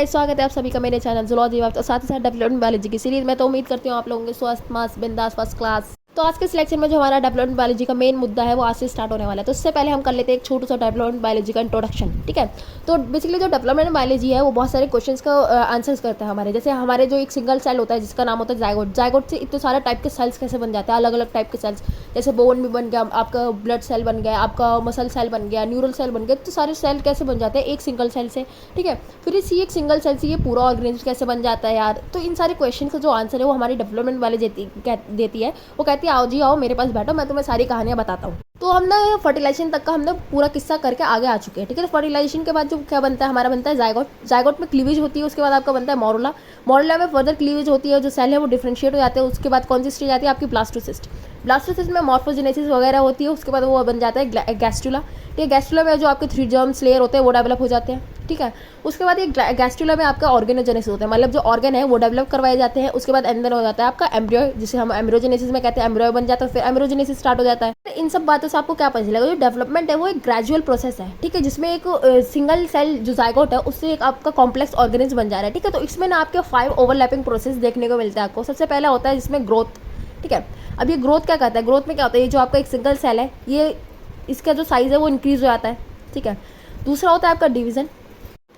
Guys, स्वागत है आप सभी का मेरे चैनल ज़ूलॉजी और साथ ही साथ डेवलपमेंट बायोलॉजी की सीरीज में। तो उम्मीद करती हूँ आप लोगों के स्वस्थ मस्त बिंदास फर्स्ट क्लास। तो आज के सिलेक्शन में जो हमारा डेवलपमेंट बायोलॉजी का मेन मुद्दा है वो आज से स्टार्ट होने वाला है। तो इससे पहले हम कर लेते हैं एक छोटा सा डेवलपमेंट बायोलॉजी का इंट्रोडक्शन। ठीक है, तो बेसिकली जो डेवलपमेंट बायोलॉजी है वो बहुत सारे क्वेश्चंस का आंसर्स करता है हमारे। जैसे हमारे जो एक सिंगल सेल होता है जिसका नाम होता है जायगोट। जायगोट से इतने सारे टाइप के सेल्स कैसे बन जाते हैं, अलग अलग टाइप के सेल्स। जैसे बोन भी बन गया, आपका ब्लड सेल बन गया, आपका मसल सेल बन गया, न्यूरल सेल बन गया। तो सारे सेल कैसे बन जाते हैं एक सिंगल सेल से। ठीक है, फिर इसी एक सिंगल सेल से ये पूरा ऑर्गेनिज्म कैसे बन जाता है यार। तो इन सारे क्वेश्चन का जो आंसर है वो हमारी डेवलपमेंट वाले देती है। वो कहती है आओ जी आओ मेरे पास बैठो, मैं तुम्हें सारी कहानियां बताता हूँ। तो हम ना फर्टिलाइजेशन तक का हमने पूरा किस्सा करके आगे आ चुके हैं। ठीक है, तो फर्टिलाइजेशन के बाद जो क्या बनता है, हमारा बनता है जायगोट। जायगोट में क्लीवेज होती है, उसके बाद आपका बनता है मोरुला। मोरुला में फर्दर क्लीवेज होती है, जो सेल है वो डिफरेंशिएट हो जाते हैं। उसके बाद कौन सी स्टेज आती है आपकी ब्लास्टोसिस्ट। ब्लास्टोसिस्ट में मॉर्फोजेनेसिस वगैरह होती है। उसके बाद वो बन जाता है गैस्ट्रुला। ठीक है, गैस्ट्रुला में जो आपके 3 जर्म्स लेयर होते हैं वो डेवलप हो जाते हैं। ठीक है, उसके बाद ये गैस्ट्रुला में आपका ऑर्गेनोजेनेसिस होता है, मतलब जो ऑर्गन है वो डेवलप करवाए जाते हैं। उसके बाद अंदर हो जाता है आपका एम्ब्रियो, जिसे हम एम्ब्रियोजेनेसिस में कहते हैं। एम्ब्रियो बन जाता है, फिर एम्ब्रियोजेनेसिस स्टार्ट हो जाता है। इन सब बातों से आपको क्या पता चलेगा, जो डेवलपमेंट है वो एक ग्रेजुअल प्रोसेस है। ठीक है, जिसमें एक सिंगल सेल जो जायगोट है उससे एक आपका कॉम्प्लेक्स ऑर्गेनिज्म बन जा रहा है। ठीक है, तो इसमें ना आपके 5 ओवरलैपिंग प्रोसेस देखने को मिलता है आपको। सबसे पहला होता है जिसमें ग्रोथ। ठीक है, अब ये ग्रोथ क्या करता है, ग्रोथ में क्या होता है, ये जो आपका एक सिंगल सेल है ये इसका जो साइज है वो इंक्रीज हो जाता है। ठीक है, दूसरा होता है आपका डिवीजन।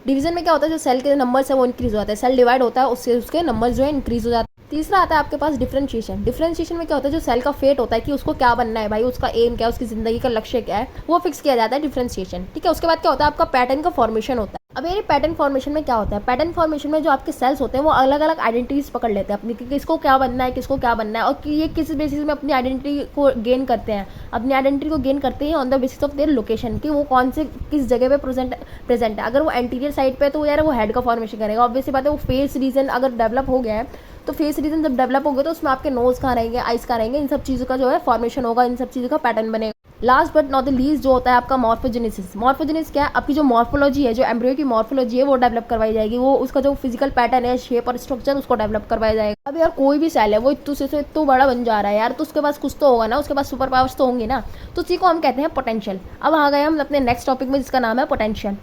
डिवीजन में क्या होता है, जो सेल के नंबर्स है वो इंक्रीज हो जाता है। सेल डिवाइड होता है उससे उसके नंबर्स जो है इंक्रीज हो जाते हैं। तीसरा आता है आपके पास डिफरेंशिएशन। डिफरेंशिएशन में क्या होता है, जो सेल का फेट होता है कि उसको क्या बनना है भाई, उसका एम क्या है, उसकी जिंदगी का लक्ष्य क्या है, वो फिक्स किया जाता है डिफरेंशिएशन। ठीक है, उसके बाद क्या होता है आपका पैटर्न का फॉर्मेशन होता है। अब ये पैटर्न फॉर्मेशन में क्या होता है, पैटर्न फॉर्मेशन में जो आपके सेल्स होते हैं वो अलग अलग आइडेंटिटीज पकड़ लेते हैं अपनी, कि किसको क्या बनना है, किसको क्या बनना है, और कि ये किस बेसिस में अपनी आइडेंटिटी को गेन करते हैं। अपनी आइडेंटिटी को गेन करते हैं on the basis of their location, कि वो कौन से किस जगह पे प्रेजेंट है। अगर वो एंटीरियर साइड पे है तो यार वो हेड का फॉर्मेशन करेगा। ऑब्वियसली बात है, वो फेस रीजन अगर डेवलप हो गया है तो फेस रीजन जब डेवलप हो गया तो उसमें आपके नोज कहाँ रहेंगे, आइज कहाँ रहेंगे, इन सब चीज़ों का जो है फॉर्मेशन होगा, इन सब चीज़ों का पैटर्न बनेगा। Last but not the least जो होता है आपका मॉर्फोजेनेसिस। मॉर्फोजेनेसिस क्या है, आपकी जो मॉर्फोलॉजी है, जो एम्ब्रियो की मॉर्फोलॉजी है वो डेवलप करवाई जाएगी। वो उसका जो फिजिकल पैटर्न है, शेप और स्ट्रक्चर उसको डेवलप करवाया जाएगा। अब यार कोई भी सेल है वो इतने से इतना बड़ा बन जा रहा है यार, तो उसके पास कुछ तो होगा ना, उसके पास सुपर पावर्स तो होंगी ना। तो उसी को हम कहते हैं पोटेंशियल। अब आ गए हम अपने नेक्स्ट टॉपिक में जिसका नाम है पोटेंशियल।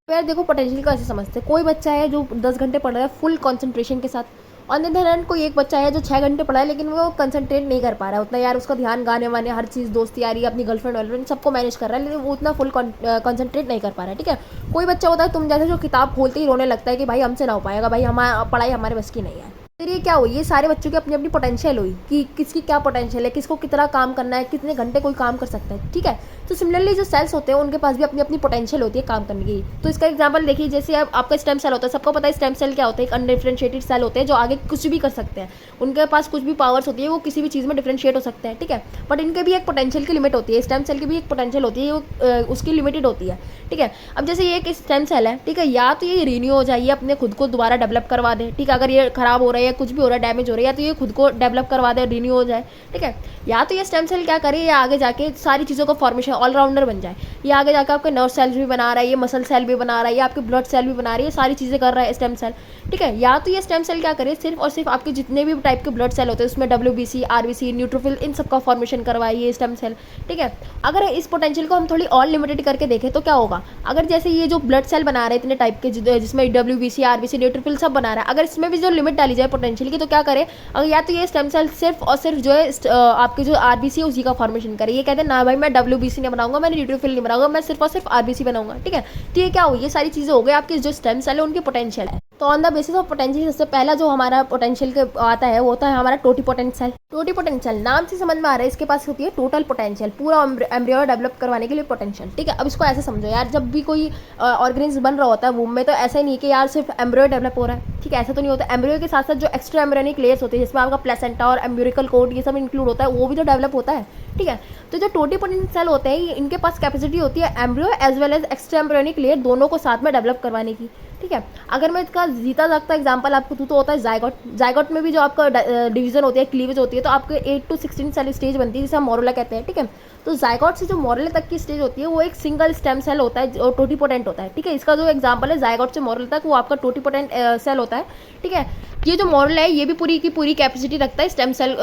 यार देखो पोटेंशियल को ऐसे समझते हैं, कोई बच्चा है जो 10 घंटे पढ़ रहा है फुल कंसंट्रेशन के साथ। ऑन द अदर हैंड कोई एक बच्चा है जो 6 घंटे पढ़ा है लेकिन वो कंसंट्रेट नहीं कर पा रहा है उतना। यार उसका ध्यान गाने वाने हर चीज़, दोस्ती यारी, अपनी गर्लफ्रेंड वर्लफ्रेंड सबको मैनेज कर रहा है, लेकिन वो उतना फुल कंसंट्रेट नहीं कर पा रहा है। ठीक है, कोई बच्चा होता है तुम जैसे जो किताब खोलते ही रोने लगता है कि भाई हमसे ना हो पाएगा, भाई हमारा पढ़ाई हमारे बस की नहीं है। फिर ये क्या हुई, ये सारे बच्चों की अपनी अपनी पोटेंशियल हुई कि किसकी क्या पोटेंशियल है, किसको कितना काम करना है, कितने घंटे कोई काम कर सकता है। ठीक है, तो सिमिलरली जो सेल्स होते हैं उनके पास भी अपनी अपनी पोटेंशियल होती है काम करने की। तो इसका एग्जांपल देखिए, जैसे आपका स्टेम सेल होता है, सबको पता है स्टेम सेल क्या होता है, एक अनडिफरेंशिएटेड सेल होते हैं जो आगे कुछ भी कर सकते हैं। उनके पास कुछ भी पावर्स होती है, वो किसी भी चीज़ में डिफरेंशिएट हो सकते हैं। ठीक है, बट इनके भी एक पोटेंशियल की लिमिट होती है। स्टेम सेल की भी एक पोटेंशियल होती है, वो उसकी लिमिटेड होती है। ठीक है, अब जैसे ये एक स्टेम सेल है, ठीक है, या तो ये रीन्यू हो जाए, अपने खुद को दोबारा डेवलप करवा दे। ठीक है, अगर ये खराब हो रहा है या कुछ भी हो रहा है, डैमेज हो रही है, तो ये खुद को डेवलप करवा दे, रीन्यू हो जाए। ठीक है, या तो ये स्टेम सेल क्या करे, या आगे जाके सारी चीज़ों का फॉर्मेशन ऑलराउंडर बन जाए। ये आगे जाकर आपके नर्व सेल भी बना रहा है, ये मसल सेल भी बना रहा है, ये आपके ब्लड सेल भी बना रही है, सारी चीज़ें कर रहा है स्टेम सेल। ठीक है, या तो ये स्टेम सेल क्या करे, सिर्फ और सिर्फ आपके जितने भी टाइप के ब्लड सेल होते हैं उसमें WBC, RBC, न्यूट्रोफिल, इन सब का फॉर्मेशन करवाए ये स्टेम सेल। ठीक है, अगर इस पोटेंशियल को हम थोड़ी और लिमिटेड करके देखें तो क्या होगा, अगर जैसे ये जो ब्लड सेल बना रहे हैं इतने टाइप के जिसमें WBC, RBC, न्यूट्रोफिल सब बना रहा है, अगर इसमें भी जो लिमिट डाली जाए पोटेंशियल की तो क्या करे, अगर या तो ये स्टेम सेल सिर्फ और सिर्फ जो है आपके जो RBC है उसी का फॉर्मेशन करे। ये कहते हैं ना भाई मैं WBC नहीं बनाऊंगा, मैं न्यूट्रोफिल नहीं बनाऊंगा, मैं सिर्फ और सिर्फ RBC बनाऊंगा। ठीक है, तो ये क्या हो, ये सारी चीज़ें हो गई आपकी जो स्टेम सेल है उनकी पोटेंशियल है। तो on the basis of potential सबसे पहला जो हमारा पोटेंशियल के आता है वो होता है हमारा टोटीपोटेंट सेल। टोटीपोटेंट सेल नाम से समझ में आ रहा है, इसके पास होती है टोटल पोटेंशियल, पूरा एम्ब्रियो डेवलप करवाने के लिए पोटेंशियल। ठीक है, अब इसको ऐसे समझो यार, जब भी कोई ऑर्गेनिज्म बन रहा होता है वूम में, तो ऐसा ही नहीं कि यार सिर्फ एम्ब्रियो डेवलप हो रहा है। ठीक है, ऐसा तो नहीं होता। एम्ब्रियो के साथ साथ जो एक्स्ट्रा एम्ब्रियोनिक लेयर्स होती है जिसमें आपका प्लेसेंटा और एम्ब्रिकल कोट ये सब इंक्लूड होता है, वो भी तो डेवलप होता है। ठीक है, तो जो टोटीपोटेंट सेल होते हैं इनके पास कैपेसिटी होती है embryo as well as extra embryonic layer दोनों को साथ में डेवलप करवाने की। ठीक है, अगर मैं इसका जीता जागता एग्जांपल आपको दूं तो होता है जायगोट। जायगोट में भी जो आपका डिवीजन होती है, क्लीवेज होती है, तो आपके 8 to 16 सेल स्टेज बनती है जिसे हम मोरुला कहते हैं। ठीक है, तो जायगोट से जो मोरुला तक की स्टेज होती है वो एक सिंगल स्टेम सेल होता है जो टोटीपोटेंट होता है। ठीक है, इसका जो एग्जांपल है जायगोट से मोरुला तक वो आपका टोटीपोटेंट सेल होता है। ठीक है, ये जो मोरुला है ये भी पूरी की पूरी कैपेसिटी रखता है स्टेम सेल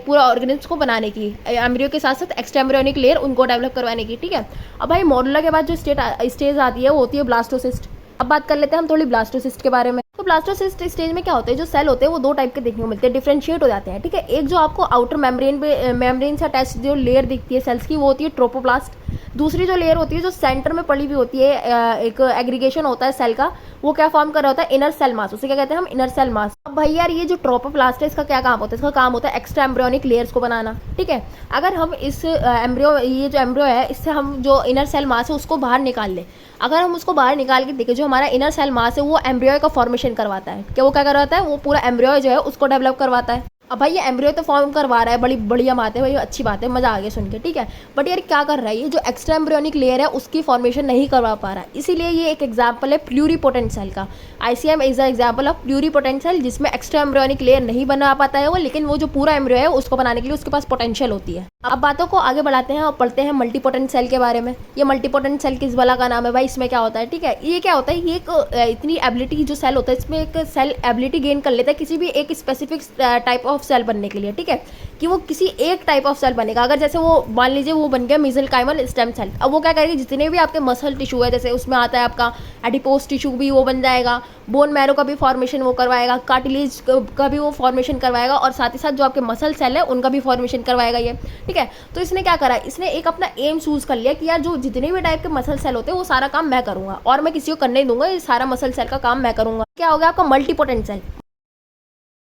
पूरा ऑर्गेनिज्म को बनाने की, एम्ब्रियो के साथ साथ एक्स्ट्रा एम्ब्रियोनिक लेयर उनको डेवलप करवाने की। ठीक है, अब भाई मोरुला के बाद जो स्टेज आती है वो होती है ब्लास्टोसिस्ट। अब बात कर लेते हैं हम थोड़ी ब्लास्टोसिस्ट के बारे में। तो तो ब्लास्टोसिस्ट स्टेज में क्या होता है, जो सेल होते हैं वो दो टाइप के देखने को मिलते हैं, डिफरेंशिएट हो जाते हैं, ठीक है। एक जो आपको आउटर मेम्ब्रेन से अटैच जो लेयर दिखती है सेल्स की, वो होती है ट्रोपोप्लास्ट। दूसरी जो लेयर होती है जो सेंटर में पड़ी हुई होती है, एक एग्रीगेशन होता है सेल का, वो क्या फॉर्म कर रहा होता है, इनर सेल मास, उसे क्या कहते हैं हम, इनर सेल मास। अब भाई यार ये जो ट्रोपोप्लास्ट है इसका क्या काम होता है, इसका काम होता है एक्स्ट्रा एम्ब्रियोनिक लेयर्स को बनाना, ठीक है। अगर हम इस ये जो एम्ब्रियो है इससे हम जो इनर सेल मास है उसको बाहर निकाल ले, अगर हम उसको बाहर निकाल के देखें, जो हमारा इनर सेल मास है वो एम्ब्रियो का फॉर्मेशन करवाता है, क्या वो क्या करवाता है, वो पूरा एम्ब्रियो जो है उसको डेवलप करवाता है। अब भाई ये एम्ब्रियो तो फॉर्म करवा रहा है, बड़ी बढ़िया बात है भाई, अच्छी बात है, मजा आ गया सुन के, ठीक है। बट यार क्या कर रहा है, ये जो एक्स्ट्रा एम्ब्रियोनिक लेयर है उसकी फॉर्मेशन नहीं करवा पा रहा है, इसीलिए ये एक एग्जाम्पल है प्लूरीपोटेंट सेल का। ICM is a example of pluripotent cell, जिसमें एक्स्ट्रा एम्ब्रियोनिक लेयर नहीं बना पाता है वो, लेकिन वो जो पूरा एम्ब्रियो है उसको बनाने के लिए उसके पास पोटेंशियल होती है। अब बातों को आगे बढ़ाते हैं और पढ़ते हैं मल्टीपोटेंट सेल के बारे में। ये मल्टीपोटेंट सेल किस वाला का नाम है भाई, इसमें क्या होता है, ठीक है। ये क्या होता है, ये एक इतनी एबिलिटी जो सेल होता है इसमें एक सेल एबिलिटी गेन कर लेता है किसी भी एक स्पेसिफिक टाइप ऑफ सेल बनने के लिए, ठीक है, कि वो किसी एक टाइप ऑफ सेल बनेगा। अगर जैसे वो मान लीजिए वो बन गया मेसेंकाइमल स्टेम सेल, अब वो क्या करेगी, जितने भी आपके मसल टिश्यू है, जैसे उसमें आता है आपका एडिपोज टिश्यू भी वो बन जाएगा, बोन मैरो का भी फॉर्मेशन वो करवाएगा, कार्टिलेज का भी वो फॉर्मेशन करवाएगा, और साथ ही साथ जो आपके मसल सेल है उनका भी फॉर्मेशन करवाएगा ये, ठीक है। तो इसने क्या करा, इसने एक अपना एम चूज कर लिया कि यार जो जितने भी टाइप के मसल सेल होते हैं वो सारा काम मैं करूंगा और मैं किसी को करने नहीं दूंगा, ये सारा मसल सेल का काम मैं करूंगा। क्या हो गया आपका मल्टीपोटेंट सेल।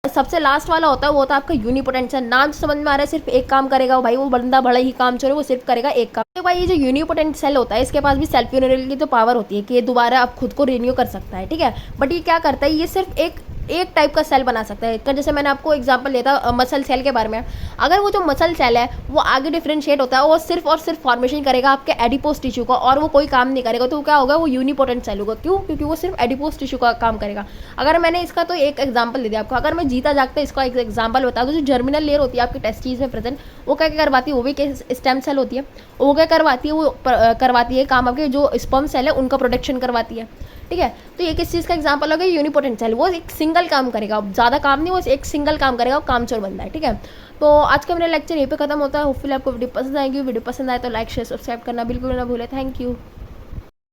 सबसे लास्ट वाला होता है वो होता है आपका यूनिपोटेंट सेल। नाम समझ में आ रहा है, सिर्फ एक काम करेगा भाई, वो बंदा बड़ा ही काम चोर है, वो सिर्फ करेगा एक काम। तो भाई ये जो यूनिपोटेंट सेल होता है इसके पास भी सेल्फ यूनिट की तो पावर होती है कि ये दोबारा अब खुद को रिन्यू कर सकता है, ठीक है। बट ये क्या करता है, ये सिर्फ एक टाइप का सेल बना सकता है। तो जैसे मैंने आपको एग्जांपल दिया था मसल सेल के बारे में, अगर वो जो मसल सेल है वो आगे डिफरेंशिएट होता है, वो सिर्फ और सिर्फ फॉर्मेशन करेगा आपके एडिपोज टिश्यू का और वो कोई काम नहीं करेगा, तो क्या होगा, वो यूनिपोटेंट सेल होगा। क्यों, क्योंकि वो सिर्फ एडिपोज टिश्यू का काम करेगा। अगर मैंने इसका तो एक एग्जाम्पल दे दिया आपको, अगर मैं जीता जागता इसका एक एग्जाम्पल बता दूँ, जो जर्मिनल लेयर होती है आपके टेस्टिस में प्रेजेंट, वो क्या करवाती है, वो भी स्टेम सेल होती है, वो क्या करवाती है, वो करवाती है काम आपके जो स्पर्म सेल है उनका प्रोटेक्शन करवाती है, ठीक है। तो ये किस चीज़ का एग्जांपल हो गया, यूनिपोटेंट सेल, वो एक सिंगल काम करेगा, ज़्यादा काम नहीं, वो एक सिंगल काम करेगा, वो कामचोर बंदा है, ठीक है। तो आज का मेरा लेक्चर यहीं पे खत्म होता है। होपफुली आपको वीडियो पसंद आएगी, वीडियो पसंद आए तो लाइक शेयर सब्सक्राइब करना बिल्कुल ना भूले। Thank you.